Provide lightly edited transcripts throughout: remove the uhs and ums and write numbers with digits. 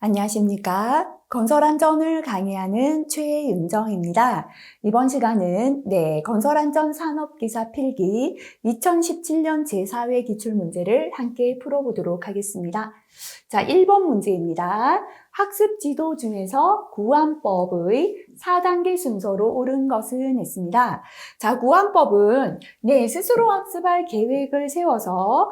안녕하십니까. 건설안전을 강의하는 최윤정입니다. 이번 시간은 건설안전 산업기사 필기 2017년 제4회 기출문제를 함께 풀어보도록 하겠습니다. 자, 1번 문제입니다. 학습 지도 중에서 구환법의 4단계 순서로 옳은 것은 했습니다. 자, 구환법은 스스로 학습할 계획을 세워서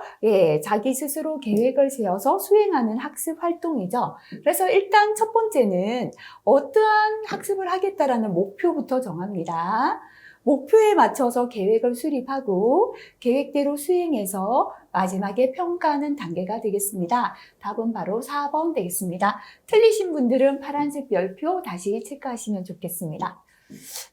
자기 스스로 계획을 세워서 수행하는 학습 활동이죠. 그래서 일단 첫 번째는 어떠한 학습을 하겠다라는 목표부터 정합니다. 목표에 맞춰서 계획을 수립하고 계획대로 수행해서 마지막에 평가하는 단계가 되겠습니다. 답은 바로 4번 되겠습니다. 틀리신 분들은 파란색 별표 다시 체크하시면 좋겠습니다.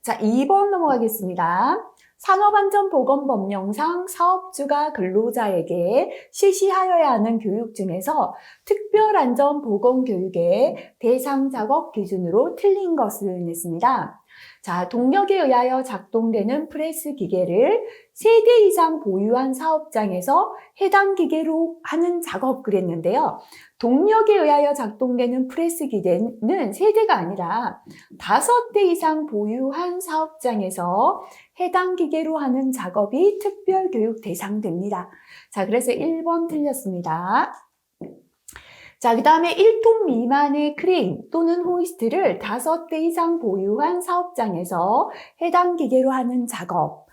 자, 2번 넘어가겠습니다. 산업안전보건법령상 사업주가 근로자에게 실시하여야 하는 교육 중에서 특별안전보건교육의 대상 작업 기준으로 틀린 것을 냈습니다. 자, 동력에 의하여 작동되는 프레스 기계를 3대 이상 보유한 사업장에서 해당 기계로 하는 작업 그랬는데요. 동력에 의하여 작동되는 프레스 기계는 3대가 아니라 5대 이상 보유한 사업장에서 해당 기계로 하는 작업이 특별교육 대상됩니다. 자, 그래서 1번 틀렸습니다. 자, 그 다음에 1톤 미만의 크레인 또는 호이스트를 5대 이상 보유한 사업장에서 해당 기계로 하는 작업.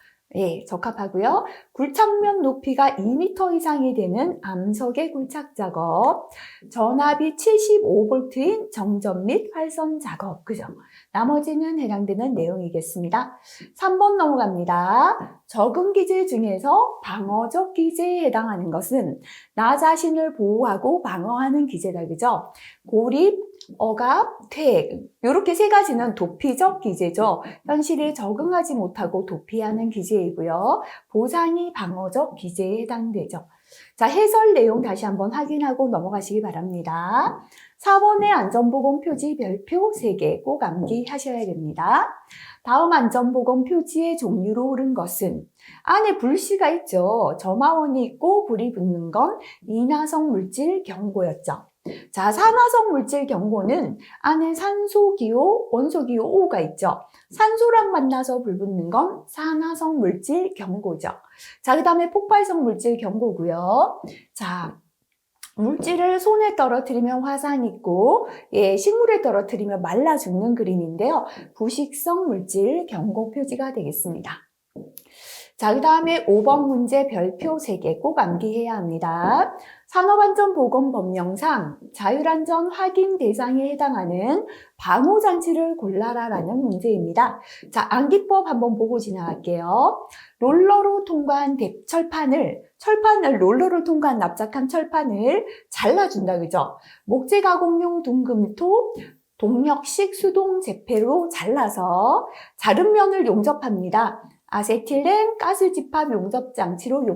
적합하고요. 굴착면 높이가 2m 이상이 되는 암석의 굴착 작업, 전압이 75V인 정전 및 활선 작업, 그죠? 나머지는 해당되는 내용이겠습니다. 3번 넘어갑니다. 적응 기제 중에서 방어적 기제에 해당하는 것은 나 자신을 보호하고 방어하는 기제다, 그죠? 고립, 억압, 퇴액 이렇게 3가지는 도피적 기제죠. 현실에 적응하지 못하고 도피하는 기제이고요. 보상이 방어적 기제에 해당되죠. 자, 해설 내용 다시 한번 확인하고 넘어가시기 바랍니다. 4번의 안전보건 표지 별표 3개 꼭 암기하셔야 됩니다. 다음 안전보건 표지의 종류로 옳은 것은 안에 불씨가 있죠. 점화원이 있고 불이 붙는 건 인화성 물질 경고였죠. 자, 산화성 물질 경고는 안에 산소기호, 원소기호 O가 있죠. 산소랑 만나서 불 붙는 건 산화성 물질 경고죠. 자, 그 다음에 폭발성 물질 경고고요. 자, 물질을 손에 떨어뜨리면 화산 있고 식물에 떨어뜨리면 말라 죽는 그림인데요. 부식성 물질 경고 표지가 되겠습니다. 자, 그 다음에 5번 문제 별표 3개 꼭 암기해야 합니다. 산업안전보건법령상 자율안전 확인 대상에 해당하는 방호장치를 골라라라는 문제입니다. 자, 암기법 한번 보고 지나갈게요. 롤러로 통과한 철판을 롤러를 통과한 납작한 철판을 잘라준다, 그죠? 목재 가공용 둥금토, 동력식 수동 제패로 잘라서 자른 면을 용접합니다. 아세틸렌 가스집합 용접장치로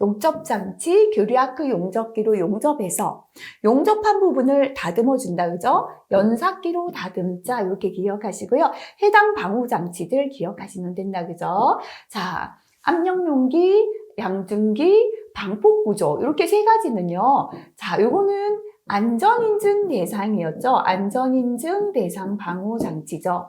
용접장치, 교류아크 용접기로 용접해서 용접한 부분을 다듬어 준다, 그죠? 연삭기로 다듬자 이렇게 기억하시고요. 해당 방호장치들 기억하시면 된다, 그죠? 자, 압력용기, 양등기, 방폭구조 이렇게 3가지는요. 자, 요거는 안전인증 대상이었죠. 안전인증 대상 방호장치죠.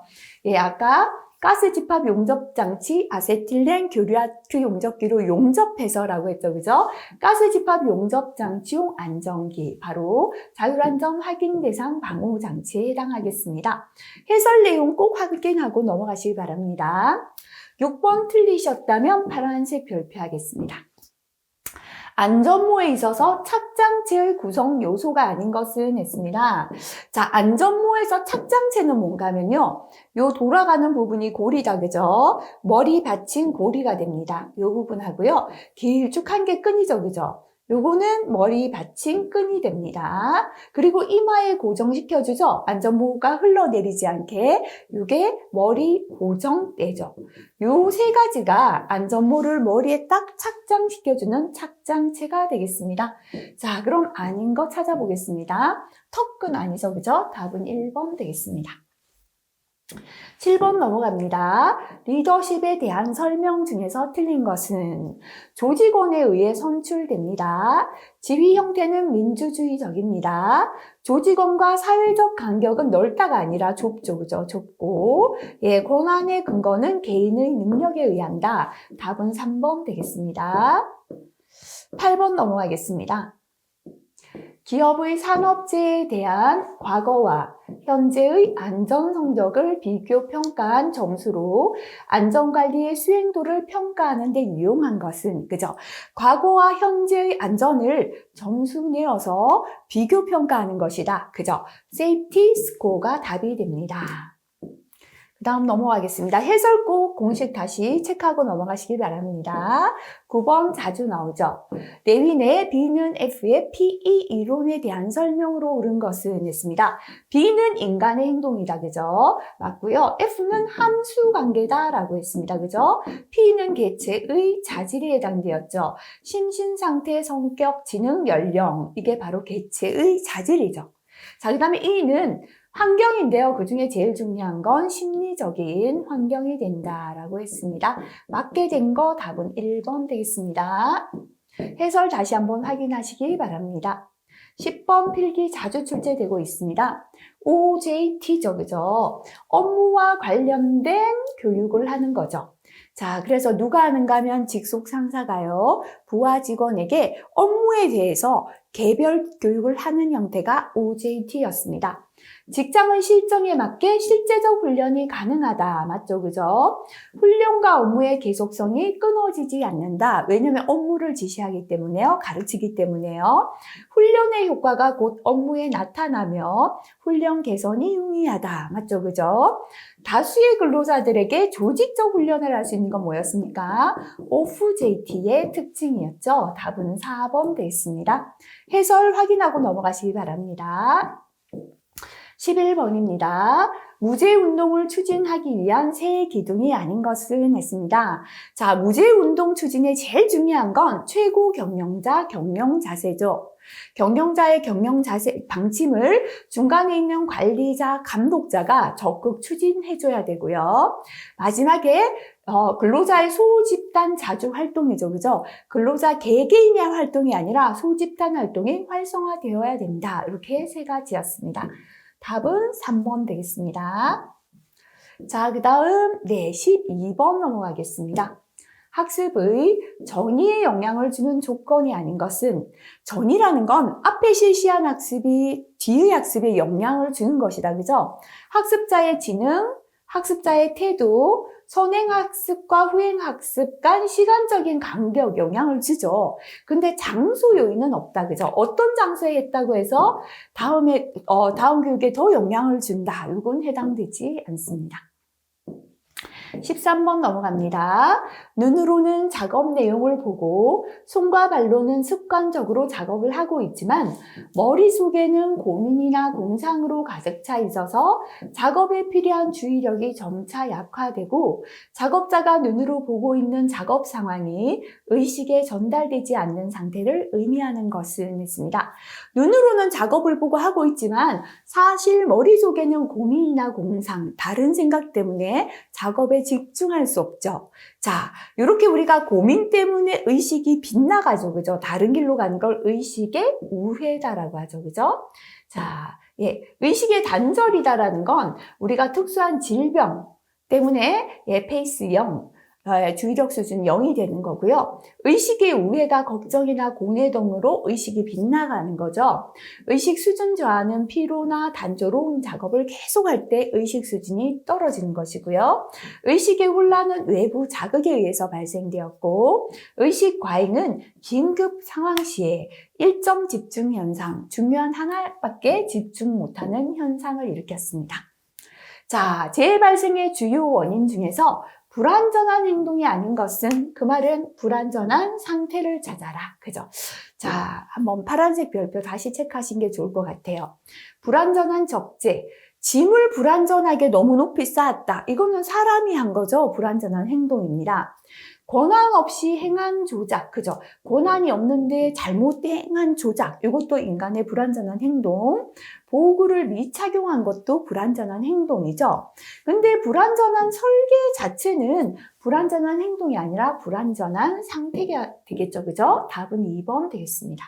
아까 가스집합 용접장치, 아세틸렌 교류아크 용접기로 용접해서라고 했죠, 그죠? 가스집합 용접장치용 안전기, 바로 자율안전 확인 대상 방호장치에 해당하겠습니다. 해설 내용 꼭 확인하고 넘어가시기 바랍니다. 6번 틀리셨다면 파란색 별표하겠습니다. 안전모에 있어서 착장체의 구성 요소가 아닌 것은 했습니다. 자, 안전모에서 착장체는 뭔가면요. 요 돌아가는 부분이 고리다, 그죠? 머리 받친 고리가 됩니다. 요 부분하고요. 길쭉한 게 끈이죠, 그죠? 요거는 머리 받친 끈이 됩니다. 그리고 이마에 고정시켜주죠. 안전모가 흘러내리지 않게. 요게 머리 고정대죠. 요 3가지가 안전모를 머리에 딱 착장시켜주는 착장체가 되겠습니다. 자, 그럼 아닌 거 찾아보겠습니다. 턱끈 아니죠, 그죠? 답은 1번 되겠습니다. 7번 넘어갑니다. 리더십에 대한 설명 중에서 틀린 것은 조직원에 의해 선출됩니다. 지휘 형태는 민주주의적입니다. 조직원과 사회적 간격은 넓다가 아니라 좁죠. 그죠? 좁고. 권한의 근거는 개인의 능력에 의한다. 답은 3번 되겠습니다. 8번 넘어가겠습니다. 기업의 산업재해에 대한 과거와 현재의 안전 성적을 비교 평가한 점수로 안전관리의 수행도를 평가하는 데 유용한 것은, 그죠? 과거와 현재의 안전을 점수 내어서 비교 평가하는 것이다. 그죠? 세이프티 스코어가 답이 됩니다. 그 다음 넘어가겠습니다. 해설 꼭 공식 다시 체크하고 넘어가시기 바랍니다. 9번 자주 나오죠. 내윈의 B는 F의 PE 이론에 대한 설명으로 옳은 것은 했습니다. B는 인간의 행동이다. 그죠? 맞고요. F는 함수 관계다라고 했습니다. 그죠? P는 개체의 자질에 해당되었죠. 심신 상태, 성격, 지능, 연령. 이게 바로 개체의 자질이죠. 자, 그 다음에 E는 환경인데요. 그 중에 제일 중요한 건 심리적인 환경이 된다라고 했습니다. 맞게 된 거 답은 1번 되겠습니다. 해설 다시 한번 확인하시기 바랍니다. 10번 필기 자주 출제되고 있습니다. OJT죠. 그죠? 업무와 관련된 교육을 하는 거죠. 자, 그래서 누가 하는가 하면 직속 상사가요. 부하 직원에게 업무에 대해서 개별 교육을 하는 형태가 OJT였습니다. 직장의 실정에 맞게 실제적 훈련이 가능하다. 맞죠? 그죠? 훈련과 업무의 계속성이 끊어지지 않는다. 왜냐하면 업무를 지시하기 때문에요. 가르치기 때문에요. 훈련의 효과가 곧 업무에 나타나며 훈련 개선이 용이하다. 맞죠? 그죠? 다수의 근로자들에게 조직적 훈련을 할 수 있는 건 뭐였습니까? OJT의 특징이었죠. 답은 4번 되겠습니다. 해설 확인하고 넘어가시기 바랍니다. 11번입니다. 무제운동을 추진하기 위한 새 기둥이 아닌 것은 했습니다. 자, 무제운동 추진의 제일 중요한 건 최고 경영자 경영 자세죠. 경영자의 경영 자세 방침을 중간에 있는 관리자, 감독자가 적극 추진해줘야 되고요. 마지막에 근로자의 소집단 자주 활동이죠. 그죠? 근로자 개개인의 활동이 아니라 소집단 활동이 활성화되어야 된다. 이렇게 세 가지였습니다. 답은 3번 되겠습니다. 자, 그 다음 12번 넘어가겠습니다. 학습의 전이에 영향을 주는 조건이 아닌 것은 전이라는 건 앞에 실시한 학습이 뒤의 학습에 영향을 주는 것이다. 그죠? 학습자의 지능, 학습자의 태도, 선행학습과 후행학습 간 시간적인 간격 영향을 주죠. 근데 장소 요인은 없다. 그죠? 어떤 장소에 했다고 해서 다음 교육에 더 영향을 준다. 이건 해당되지 않습니다. 13번 넘어갑니다. 눈으로는 작업 내용을 보고 손과 발로는 습관적으로 작업을 하고 있지만 머릿속에는 고민이나 공상으로 가득 차 있어서 작업에 필요한 주의력이 점차 약화되고 작업자가 눈으로 보고 있는 작업 상황이 의식에 전달되지 않는 상태를 의미하는 것은 있습니다. 눈으로는 작업을 보고 하고 있지만 사실 머릿속에는 고민이나 공상, 다른 생각 때문에 작업에 집중할 수 없죠. 자, 이렇게 우리가 고민 때문에 의식이 빗나가죠. 그죠? 다른 길로 가는 걸 의식의 우회다라고 하죠. 그죠? 자, 의식의 단절이다라는 건 우리가 특수한 질병 때문에 페이스 0, 주의력 수준 0이 되는 거고요. 의식의 우회가 걱정이나 공해 등으로 의식이 빗나가는 거죠. 의식 수준 저하는 피로나 단조로운 작업을 계속할 때 의식 수준이 떨어지는 것이고요. 의식의 혼란은 외부 자극에 의해서 발생되었고 의식 과잉은 긴급 상황 시에 일점 집중 현상, 중요한 하나밖에 집중 못하는 현상을 일으켰습니다. 자, 재발생의 주요 원인 중에서 불완전한 행동이 아닌 것은 그 말은 불완전한 상태를 찾아라. 그죠? 자, 한번 파란색 별표 다시 체크하신 게 좋을 것 같아요. 불완전한 적재. 짐을 불완전하게 너무 높이 쌓았다. 이거는 사람이 한 거죠. 불완전한 행동입니다. 권한 없이 행한 조작, 그죠? 권한이 없는데 잘못 행한 조작, 이것도 인간의 불완전한 행동. 보호구를 미착용한 것도 불완전한 행동이죠. 근데 불완전한 설계 자체는 불완전한 행동이 아니라 불완전한 상태가 되겠죠, 그죠? 답은 2번 되겠습니다.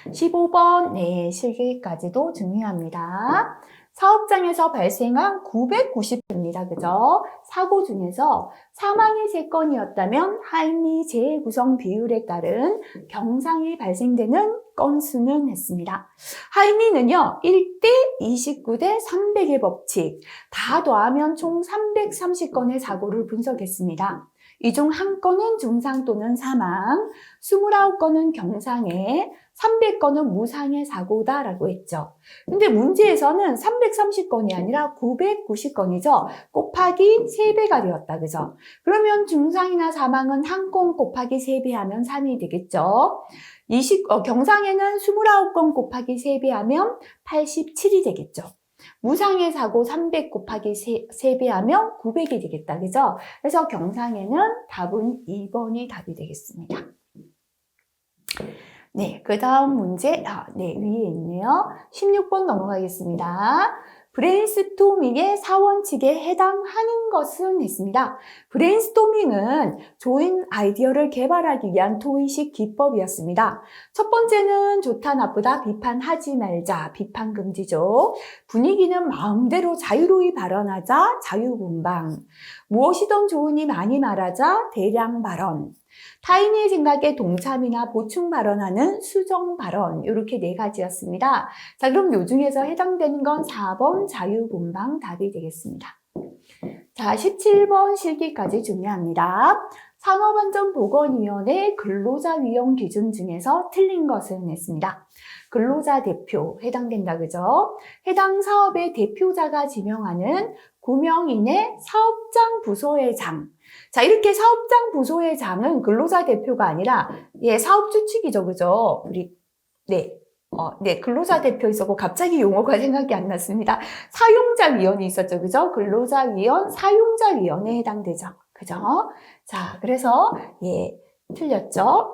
15번, 네, 실기까지도 중요합니다. 사업장에서 발생한 990입니다. 그죠? 사고 중에서 사망이 3건이었다면 하인리 재구성 비율에 따른 경상이 발생되는 건수는 했습니다. 하인리는요, 1대 29대 300의 법칙, 다 더하면 총 330건의 사고를 분석했습니다. 이 중 1건은 중상 또는 사망, 29건은 경상해, 300건은 무상해 사고다라고 했죠. 근데 문제에서는 330건이 아니라 990건이죠. 곱하기 3배가 되었다. 그죠? 그러면 중상이나 사망은 1건 곱하기 3배 하면 3이 되겠죠. 경상에는 29건 곱하기 3배 하면 87이 되겠죠. 무상해 사고 300 곱하기 3배 하면 900이 되겠다. 그죠? 그래서 경상에는 답은 2번이 답이 되겠습니다. 네, 그 다음 문제, 네, 위에 있네요. 16번 넘어가겠습니다. 브레인스토밍의 4원칙에 해당하는 것은 했습니다. 브레인스토밍은 좋은 아이디어를 개발하기 위한 토의식 기법이었습니다. 첫 번째는 좋다 나쁘다 비판하지 말자, 비판 금지죠. 분위기는 마음대로 자유로이 발언하자, 자유분방. 무엇이든 좋으니 많이 말하자, 대량 발언. 타인의 생각에 동참이나 보충 발언하는 수정 발언, 이렇게 4가지였습니다. 자, 그럼 이 중에서 해당되는 건 4번 자유분방 답이 되겠습니다. 자, 17번 실기까지 중요합니다. 산업안전보건위원회 근로자 위험 기준 중에서 틀린 것은 했습니다. 근로자 대표 해당된다, 그죠? 해당 사업의 대표자가 지명하는 구명인의 사업장 부서회장. 자, 이렇게 사업장 부서회장은 근로자 대표가 아니라, 사업주 측이죠, 그죠? 근로자 대표 있었고, 갑자기 용어가 생각이 안 났습니다. 사용자위원이 있었죠, 그죠? 근로자위원, 사용자위원회에 해당되죠, 그죠? 자, 그래서, 틀렸죠?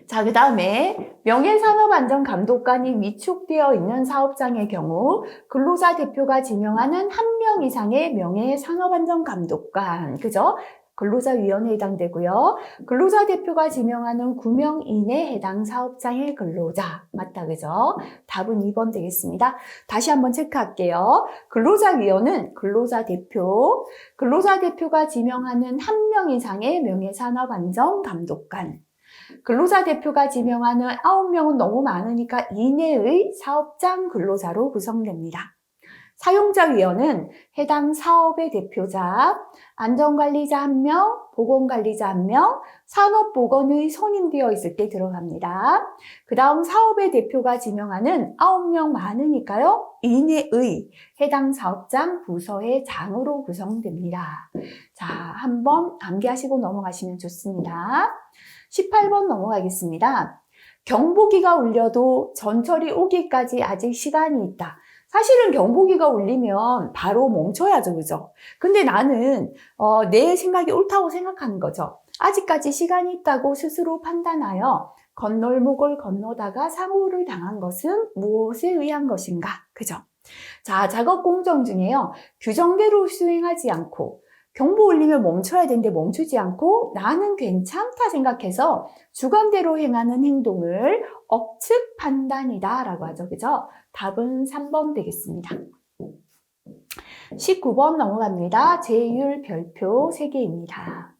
자, 그 다음에 명예산업안전감독관이 위촉되어 있는 사업장의 경우 근로자 대표가 지명하는 1명 이상의 명예산업안전감독관, 그죠? 근로자위원회에 해당되고요. 근로자 대표가 지명하는 9명 이내 해당 사업장의 근로자, 맞다, 그죠? 답은 2번 되겠습니다. 다시 한번 체크할게요. 근로자위원은 근로자 대표가 지명하는 1명 이상의 명예산업안전감독관. 근로자 대표가 지명하는 9명은 너무 많으니까 이내의 사업장 근로자로 구성됩니다. 사용자위원은 해당 사업의 대표자, 안전관리자 1명, 보건관리자 1명, 산업보건의 선임되어 있을 때 들어갑니다. 그 다음 사업의 대표가 지명하는 9명 많으니까요, 이내의 해당 사업장 부서의 장으로 구성됩니다. 자, 한번 암기하시고 넘어가시면 좋습니다. 18번 넘어가겠습니다. 경보기가 울려도 전철이 오기까지 아직 시간이 있다. 사실은 경보기가 울리면 바로 멈춰야죠, 그죠? 근데 나는 내 생각이 옳다고 생각하는 거죠. 아직까지 시간이 있다고 스스로 판단하여 건널목을 건너다가 사고를 당한 것은 무엇에 의한 것인가? 그죠? 자, 작업 공정 중에요. 규정대로 수행하지 않고 경보 울리면 멈춰야 되는데 멈추지 않고 나는 괜찮다 생각해서 주관대로 행하는 행동을 억측 판단이다 라고 하죠. 그죠? 답은 3번 되겠습니다. 19번 넘어갑니다. 제휴율 별표 3개입니다.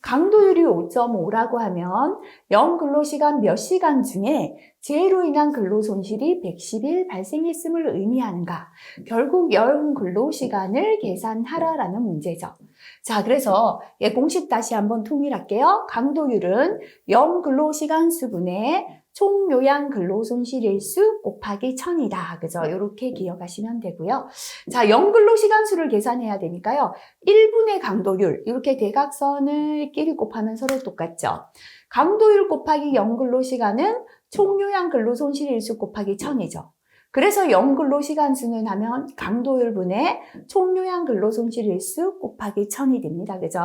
강도율이 5.5라고 하면 영근로시간 몇 시간 중에 재해로 인한 근로손실이 110일 발생했음을 의미하는가? 결국 영근로시간을 계산하라라는 문제죠. 자, 그래서 공식 다시 한번 통일할게요. 강도율은 영근로시간 수분의 총 요양 근로손실일수 곱하기 1000이다. 그죠? 이렇게 기억하시면 되고요. 자, 영근로시간 수를 계산해야 되니까요. 1분의 강도율, 이렇게 대각선을 끼리 곱하면 서로 똑같죠. 강도율 곱하기 영근로시간은 총 요양 근로손실일수 곱하기 1000이죠. 그래서 연근로시간수는 하면 강도율분의 총요양 근로손실일수 곱하기 1000이 됩니다. 그죠?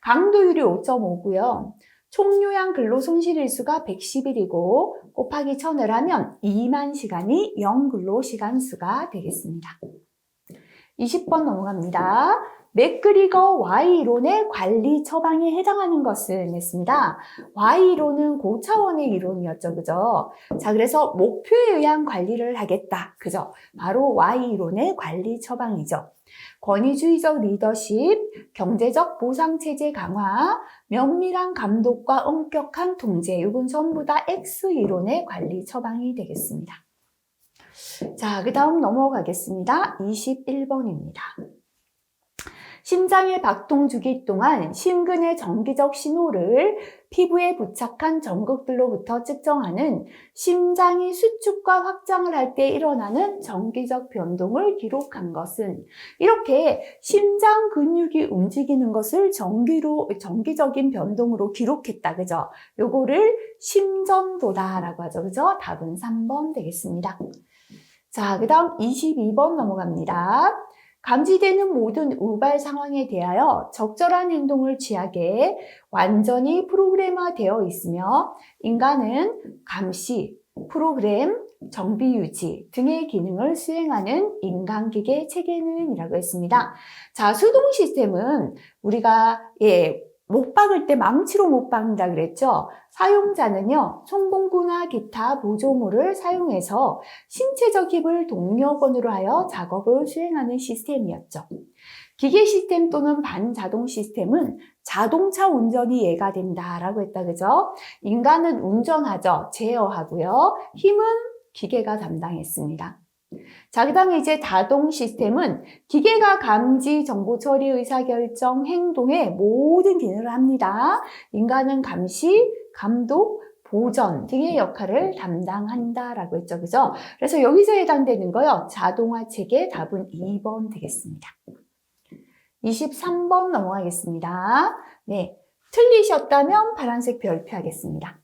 강도율이 5.5고요. 총요양 근로손실일수가 110일이고 곱하기 1000을 하면 2만 시간이 연근로시간수가 되겠습니다. 20번 넘어갑니다. 맥그리거 Y이론의 관리 처방에 해당하는 것은 했습니다. Y이론은 고차원의 이론이었죠. 그죠? 자, 그래서 목표에 의한 관리를 하겠다. 그죠? 바로 Y이론의 관리 처방이죠. 권위주의적 리더십, 경제적 보상체제 강화, 면밀한 감독과 엄격한 통제, 이건 전부 다 X이론의 관리 처방이 되겠습니다. 자, 그 다음 넘어가겠습니다. 21번입니다. 심장의 박동 주기 동안 심근의 정기적 신호를 피부에 부착한 전극들로부터 측정하는 심장이 수축과 확장을 할 때 일어나는 정기적 변동을 기록한 것은, 이렇게 심장 근육이 움직이는 것을 정기적인 변동으로 기록했다. 그죠? 요거를 심전도다라고 하죠. 그죠? 답은 3번 되겠습니다. 자, 그 다음 22번 넘어갑니다. 감지되는 모든 우발 상황에 대하여 적절한 행동을 취하게 완전히 프로그램화되어 있으며 인간은 감시, 프로그램, 정비 유지 등의 기능을 수행하는 인간기계 체계는 이라고 했습니다. 자, 수동 시스템은 우리가 못 박을 때 망치로 못 박는다 그랬죠. 사용자는요, 송봉구나 기타 보조물을 사용해서 신체적 힘을 동력원으로 하여 작업을 수행하는 시스템이었죠. 기계 시스템 또는 반자동 시스템은 자동차 운전이 예가 된다라고 했다. 그죠? 인간은 운전하죠. 제어하고요. 힘은 기계가 담당했습니다. 자, 그 다음에 이제 자동 시스템은 기계가 감지, 정보 처리, 의사결정, 행동의 모든 기능을 합니다. 인간은 감시, 감독, 보전 등의 역할을 담당한다라고 했죠. 그죠? 그래서 여기서 해당되는 거요. 자동화 체계 답은 2번 되겠습니다. 23번 넘어가겠습니다. 네. 틀리셨다면 파란색 별표 하겠습니다.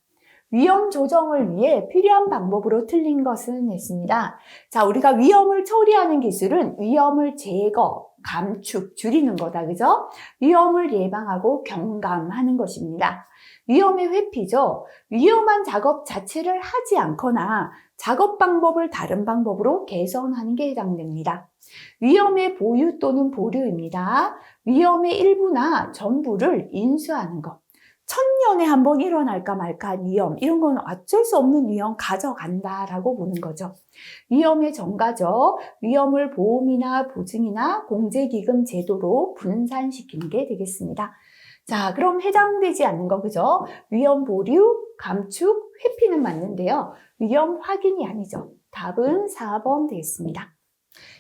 위험 조정을 위해 필요한 방법으로 틀린 것은 했습니다. 자, 우리가 위험을 처리하는 기술은 위험을 제거, 감축, 줄이는 거다. 그죠? 위험을 예방하고 경감하는 것입니다. 위험의 회피죠. 위험한 작업 자체를 하지 않거나 작업 방법을 다른 방법으로 개선하는 게 해당됩니다. 위험의 보유 또는 보류입니다. 위험의 일부나 전부를 인수하는 것. 1000년에 한 번 일어날까 말까 위험, 이런 건 어쩔 수 없는 위험 가져간다라고 보는 거죠. 위험의 전가죠. 위험을 보험이나 보증이나 공제기금 제도로 분산시키는 게 되겠습니다. 자, 그럼 해당되지 않는 거, 그죠? 위험 보류, 감축, 회피는 맞는데요. 위험 확인이 아니죠. 답은 4번 되겠습니다.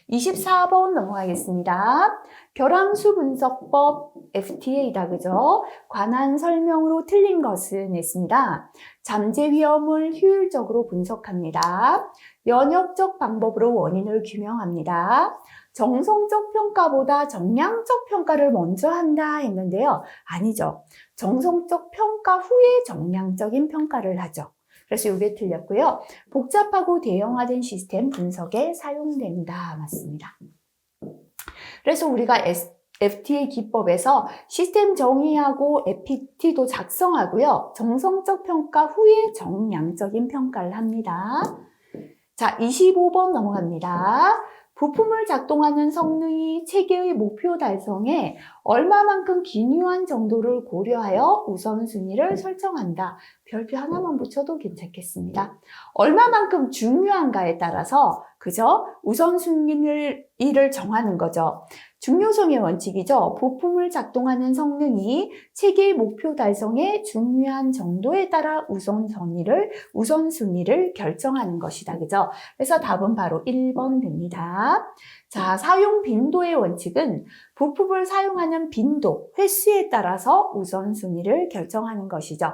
24번 넘어가겠습니다. 결함수 분석법 FTA다. 그죠? 관한 설명으로 틀린 것은 했습니다. 잠재 위험을 효율적으로 분석합니다. 연역적 방법으로 원인을 규명합니다. 정성적 평가보다 정량적 평가를 먼저 한다 했는데요. 아니죠. 정성적 평가 후에 정량적인 평가를 하죠. 그래서 이게 틀렸고요. 복잡하고 대형화된 시스템 분석에 사용된다. 맞습니다. 그래서 우리가 FTA 기법에서 시스템 정의하고 FT도 작성하고요. 정성적 평가 후에 정량적인 평가를 합니다. 자, 25번 넘어갑니다. 부품을 작동하는 성능이 체계의 목표 달성에 얼마만큼 기묘한 정도를 고려하여 우선순위를 설정한다. 별표 하나만 붙여도 괜찮겠습니다. 얼마만큼 중요한가에 따라서 그죠? 우선순위를 정하는 거죠. 중요성의 원칙이죠. 부품을 작동하는 성능이 체계의 목표 달성에 중요한 정도에 따라 우선순위를 결정하는 것이다. 그죠? 그래서 답은 바로 1번 됩니다. 자, 사용 빈도의 원칙은 부품을 사용하는 빈도, 횟수에 따라서 우선순위를 결정하는 것이죠.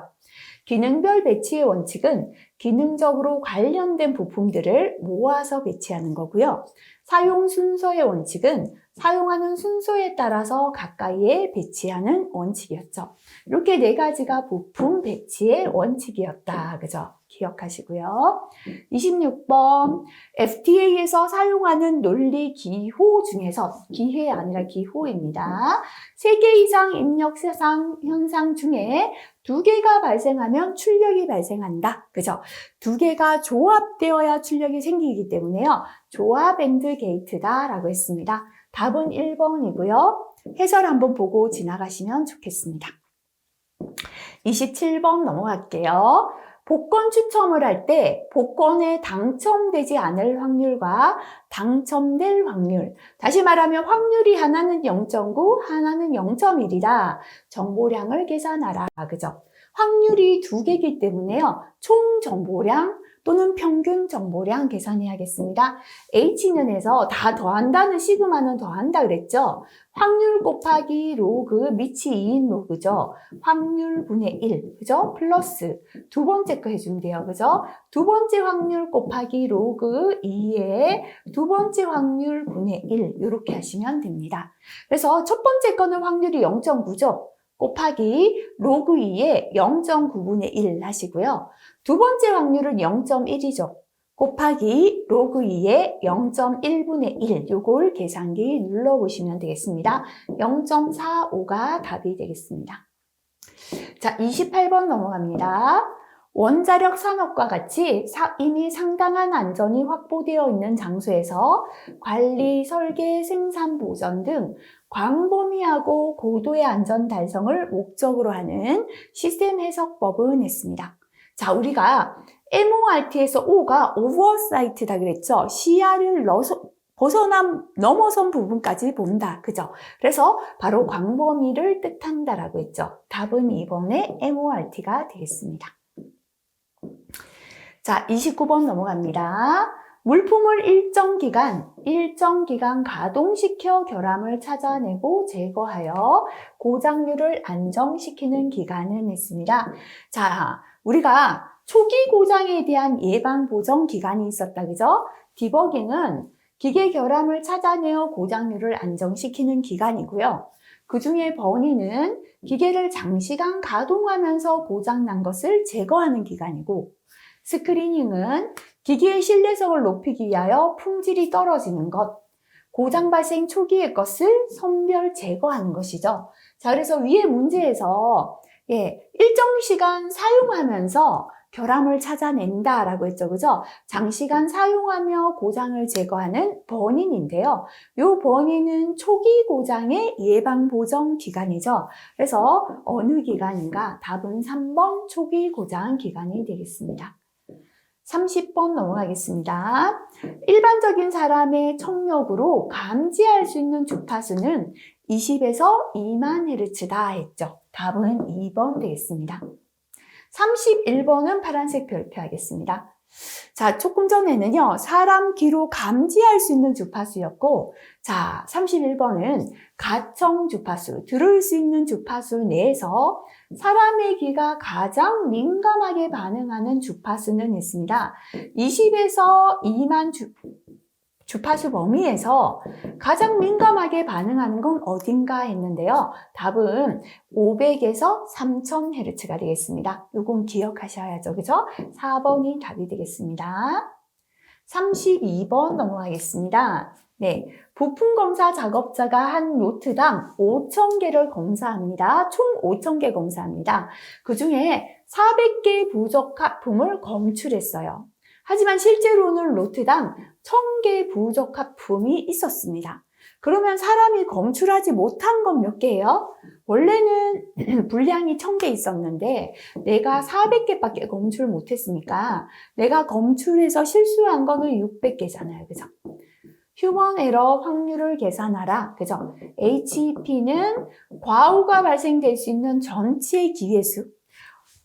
기능별 배치의 원칙은 기능적으로 관련된 부품들을 모아서 배치하는 거고요. 사용 순서의 원칙은 사용하는 순서에 따라서 가까이에 배치하는 원칙이었죠. 이렇게 네 가지가 부품 배치의 원칙이었다. 그죠? 기억하시고요. 26번 FTA에서 사용하는 논리 기호 중에서 기회 아니라 기호입니다. 3개 이상 입력 현상 중에 2개가 발생하면 출력이 발생한다. 그죠? 2개가 조합되어야 출력이 생기기 때문에요. 조합 앤드 게이트다 라고 했습니다. 답은 1번이고요. 해설 한번 보고 지나가시면 좋겠습니다. 27번 넘어갈게요. 복권 추첨을 할 때 복권에 당첨되지 않을 확률과 당첨될 확률. 다시 말하면 확률이 하나는 0.9, 하나는 0.1이다. 정보량을 계산하라. 그죠? 확률이 2개이기 때문에요. 총 정보량 또는 평균 정보량 계산해야겠습니다. H는 해서 다 더한다는 시그마는 더한다 그랬죠? 확률 곱하기 로그 밑이 2인 로그죠? 확률 분의 1, 그죠? 플러스 두 번째 거 해주면 돼요, 그죠? 두 번째 확률 곱하기 로그 2에 두 번째 확률 분의 1 이렇게 하시면 됩니다. 그래서 첫 번째 거는 확률이 0.9죠? 곱하기 로그 2에 0.9분의 1 하시고요. 두 번째 확률은 0.1이죠. 곱하기 로그 2에 0.1분의 1 요걸 계산기 눌러보시면 되겠습니다. 0.45가 답이 되겠습니다. 자, 28번 넘어갑니다. 원자력 산업과 같이 이미 상당한 안전이 확보되어 있는 장소에서 관리, 설계, 생산, 보전 등 광범위하고 고도의 안전 달성을 목적으로 하는 시스템 해석법은 했습니다. 자, 우리가 MORT에서 O가 오버사이트다 그랬죠? 시야를 넘어선 부분까지 본다. 그죠? 그래서 바로 광범위를 뜻한다라고 했죠. 답은 2번의 MORT가 되겠습니다. 자, 29번 넘어갑니다. 물품을 일정 기간 가동시켜 결함을 찾아내고 제거하여 고장률을 안정시키는 기간은 했습니다. 자, 우리가 초기 고장에 대한 예방 보정 기간이 있었다, 그죠? 디버깅은 기계 결함을 찾아내어 고장률을 안정시키는 기간이고요. 그 중에 버닝은 기계를 장시간 가동하면서 고장난 것을 제거하는 기간이고, 스크리닝은 기기의 신뢰성을 높이기 위하여 품질이 떨어지는 것, 고장 발생 초기의 것을 선별 제거하는 것이죠. 자, 그래서 위의 문제에서 일정 시간 사용하면서 결함을 찾아낸다라고 했죠. 그죠? 장시간 사용하며 고장을 제거하는 버닝인데요. 이 버닝은 초기 고장의 예방 보정 기간이죠. 그래서 어느 기간인가? 답은 3번 초기 고장 기간이 되겠습니다. 30번 넘어가겠습니다. 일반적인 사람의 청력으로 감지할 수 있는 주파수는 20에서 2만 헤르츠다 했죠. 답은 2번 되겠습니다. 31번은 파란색 별표 하겠습니다. 자, 조금 전에는요, 사람 귀로 감지할 수 있는 주파수였고, 자, 31번은 가청 주파수, 들을 수 있는 주파수 내에서 사람의 귀가 가장 민감하게 반응하는 주파수는 있습니다. 20에서 2만 주파수 범위에서 가장 민감하게 반응하는 건 어딘가 했는데요. 답은 500에서 3000Hz가 되겠습니다. 요건 기억하셔야죠. 그죠? 4번이 답이 되겠습니다. 32번 넘어가겠습니다. 네, 부품 검사 작업자가 한 노트당 5,000개를 검사합니다. 총 5,000개 검사합니다. 그 중에 400개 부적합품을 검출했어요. 하지만 실제로는 노트당 1,000개 부적합품이 있었습니다. 그러면 사람이 검출하지 못한 건 몇 개예요? 원래는 분량이 1,000개 있었는데 내가 400개밖에 검출 못했으니까 내가 검출해서 실수한 거는 600개잖아요. 그죠? 휴먼 에러 확률을 계산하라. 그죠? HP는 과오가 발생될 수 있는 전체 기회수.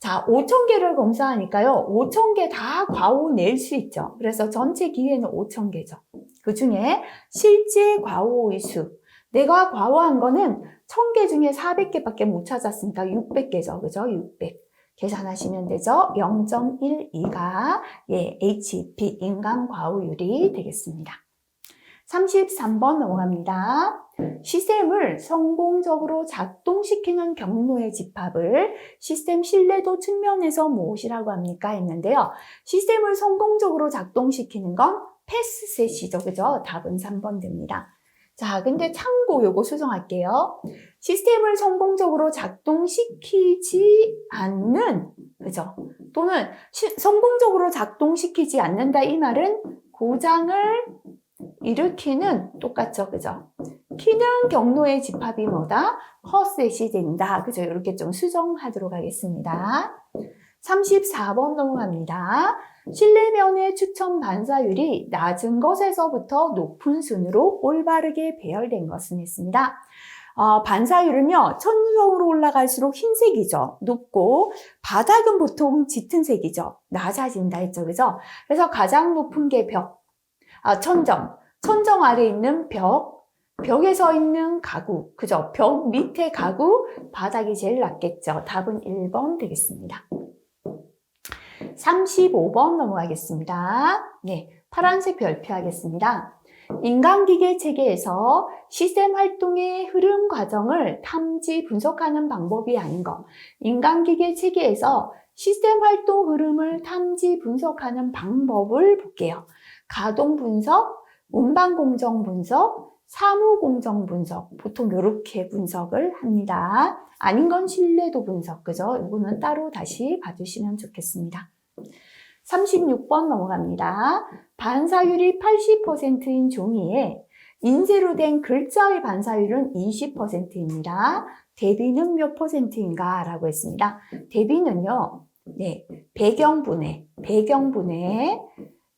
자, 5,000개를 검사하니까요. 5,000개 다 과오 낼 수 있죠. 그래서 전체 기회는 5,000개죠. 그 중에 실제 과오의 수. 내가 과오한 거는 1,000개 중에 400개밖에 못 찾았으니까 600개죠. 그죠? 600. 계산하시면 되죠. 0.12가 HP 인간 과오율이 되겠습니다. 33번 넘어갑니다. 시스템을 성공적으로 작동시키는 경로의 집합을 시스템 신뢰도 측면에서 무엇이라고 합니까? 했는데요. 시스템을 성공적으로 작동시키는 건 패스셋이죠. 그죠? 답은 3번 됩니다. 자, 근데 참고 요거 수정할게요. 시스템을 성공적으로 작동시키지 않는, 그죠? 또는 성공적으로 작동시키지 않는다 이 말은 고장을 일으키는 똑같죠, 그죠? 키는 경로의 집합이 뭐다? 허셋이 된다, 그죠? 이렇게 좀 수정하도록 하겠습니다. 34번 넘어갑니다. 실내면의 추천 반사율이 낮은 것에서부터 높은 순으로 올바르게 배열된 것은 있습니다. 반사율은요, 천정으로 올라갈수록 흰색이죠. 높고, 바닥은 보통 짙은 색이죠. 낮아진다 했죠, 그죠? 그래서 가장 높은 게 천정. 천정 아래 있는 벽에 서 있는 가구, 그죠? 벽 밑에 가구, 바닥이 제일 낮겠죠. 답은 1번 되겠습니다. 35번 넘어가겠습니다. 네, 파란색 별표 하겠습니다. 인간기계 체계에서 시스템 활동의 흐름 과정을 탐지 분석하는 방법이 아닌 것. 인간기계 체계에서 시스템 활동 흐름을 탐지 분석하는 방법을 볼게요. 가동 분석, 운반 공정 분석, 사무 공정 분석. 보통 이렇게 분석을 합니다. 아닌 건 신뢰도 분석, 그죠? 이거는 따로 다시 봐주시면 좋겠습니다. 36번 넘어갑니다. 반사율이 80%인 종이에 인쇄로 된 글자의 반사율은 20%입니다. 대비는 몇 %인가? 라고 했습니다. 대비는요, 네, 배경분해,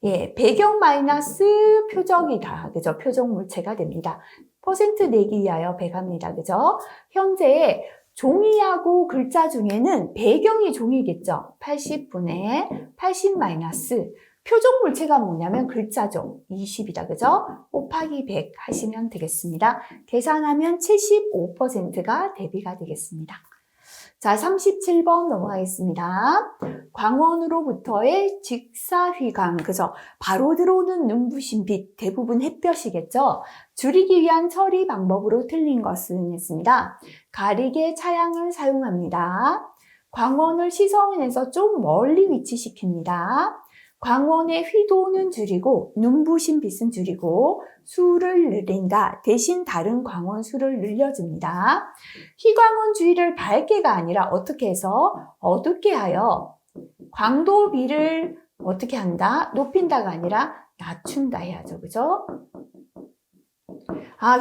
예, 배경 마이너스 표적이다. 그죠? 표적 물체가 됩니다. 퍼센트 내기 위하여 배갑니다. 그죠? 현재 종이하고 글자 중에는 배경이 종이겠죠. 80분의 80 마이너스 표적 물체가 뭐냐면 글자죠. 20이다. 그죠? 곱하기 100 하시면 되겠습니다. 계산하면 75%가 대비가 되겠습니다. 자, 37번 넘어가겠습니다. 광원으로부터의 직사휘광, 그죠? 바로 들어오는 눈부신 빛, 대부분 햇볕이겠죠? 줄이기 위한 처리 방법으로 틀린 것은 있습니다. 가리개 차양을 사용합니다. 광원을 시선에서 좀 멀리 위치시킵니다. 광원의 휘도는 줄이고 눈부신 빛은 줄이고 수를 늘린다. 대신 다른 광원 수를 늘려줍니다. 희광원 주위를 밝게가 아니라 어떻게 해서 어둡게 하여 광도비를 어떻게 한다? 높인다가 아니라 낮춘다 해야죠. 그죠?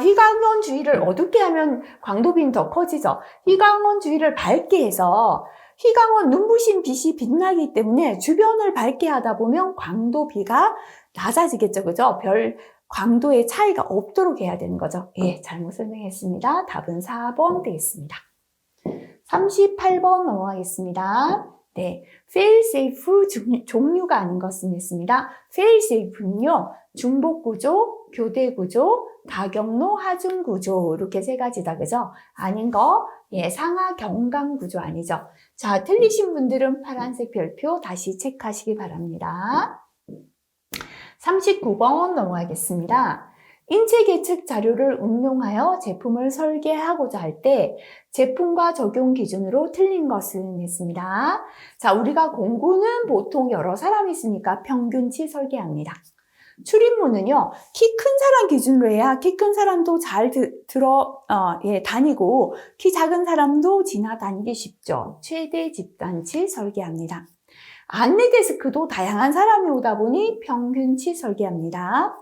휘광원 주위를 어둡게 하면 광도비는 더 커지죠. 휘광원 주위를 밝게 해서 휘광원 눈부신 빛이 빛나기 때문에 주변을 밝게 하다 보면 광도비가 낮아지겠죠. 그죠? 별 광도의 차이가 없도록 해야 되는 거죠. 예, 잘못 설명했습니다. 답은 4번 되겠습니다. 38번 넘어가겠습니다. 네, fail-safe 종류가 아닌 것은 있습니다. fail-safe는요, 중복구조, 교대구조, 다경로, 하중구조 이렇게 세 가지다. 그죠? 아닌 거, 예, 상하 경강구조 아니죠? 자, 틀리신 분들은 파란색 별표 다시 체크하시기 바랍니다. 39번 넘어가겠습니다. 인체 계측 자료를 응용하여 제품을 설계하고자 할 때 제품과 적용 기준으로 틀린 것은 있습니다. 자, 우리가 공구는 보통 여러 사람이 있으니까 평균치 설계합니다. 출입문은요, 키 큰 사람 기준으로 해야 키 큰 사람도 잘 다니고 키 작은 사람도 지나다니기 쉽죠. 최대 집단치 설계합니다. 안내 데스크도 다양한 사람이 오다 보니 평균치 설계합니다.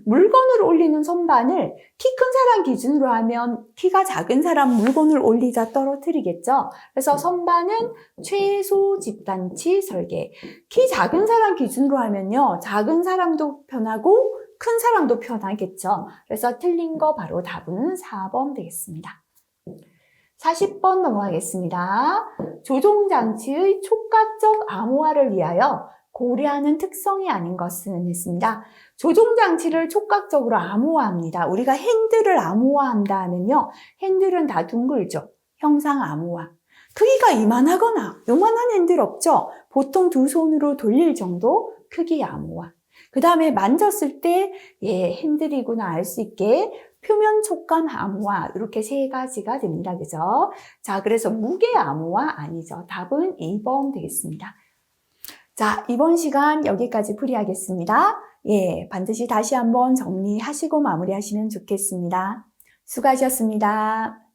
물건을 올리는 선반을 키 큰 사람 기준으로 하면 키가 작은 사람 물건을 올리자 떨어뜨리겠죠. 그래서 선반은 최소 집단치 설계. 키 작은 사람 기준으로 하면요, 작은 사람도 편하고 큰 사람도 편하겠죠. 그래서 틀린 거 바로 답은 4번 되겠습니다. 40번 넘어가겠습니다. 조종장치의 촉각적 암호화를 위하여 고려하는 특성이 아닌 것은 있습니다. 조종장치를 촉각적으로 암호화합니다. 우리가 핸들을 암호화한다 하면요, 핸들은 다 둥글죠. 형상 암호화. 크기가 이만하거나 요만한 핸들 없죠. 보통 두 손으로 돌릴 정도 크기 암호화. 그 다음에 만졌을 때, 핸들이구나 알 수 있게 표면 촉감 암호화, 이렇게 세 가지가 됩니다. 그죠? 자, 그래서 무게 암호화 아니죠. 답은 2번 되겠습니다. 자, 이번 시간 여기까지 풀이하겠습니다. 반드시 다시 한번 정리하시고 마무리하시면 좋겠습니다. 수고하셨습니다.